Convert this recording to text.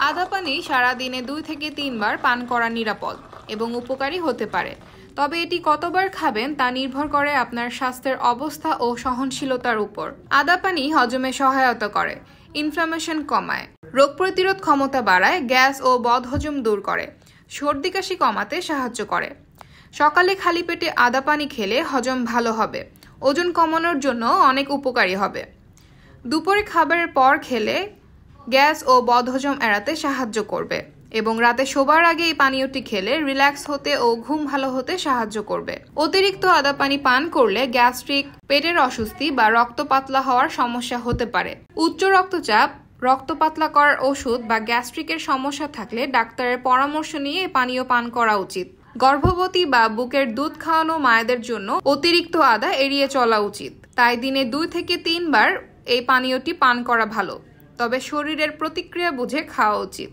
আদা পানি সারাদিনে 2 থেকে 3 বার পান করা নিরাপদ এবং উপকারী হতে পারে। তবে এটি কতবার খাবেন তা নির্ভর করে আপনার স্বাস্থ্যের অবস্থা ও সহনশীলতার উপর। আদা পানি হজমে সহায়তা করে, ইনফ্লামেশন কমায়, রোগ প্রতিরোধ ক্ষমতা বাড়ায়, গ্যাস ও বদহজম দূর করে, সর্দি কাশি কমাতে সাহায্য করে। সকালে খালি পেটে আদা পানি খেলে হজম ভালো হবে, ওজন কমানোর জন্য অনেক উপকারী হবে। দুপুরে খাবারের পর খেলে গ্যাস ও বদহজম এড়াতে সাহায্য করবে এবং রাতে শোবার আগে এই পানীয়টি খেলে রিল্যাক্স হতে ও ঘুম ভালো হতে সাহায্য করবে। অতিরিক্ত আদা পানি পান করলে গ্যাস্ট্রিক, পেটের অস্বস্তি বা রক্ত পাতলা হওয়ার সমস্যা হতে পারে। উচ্চ রক্তচাপ, রক্ত পাতলা করার ওষুধ বা গ্যাস্ট্রিকের সমস্যা থাকলে ডাক্তারের পরামর্শ নিয়ে এই পানীয় পান করা উচিত। গর্ভবতী বা বুকের দুধ খাওয়ানো মায়েদের জন্য অতিরিক্ত আদা এড়িয়ে চলা উচিত। তাই দিনে 2 থেকে 3 বার এই পানীয়টি পান করা ভালো, তবে শরীরের প্রতিক্রিয়া বুঝে খাওয়া উচিত।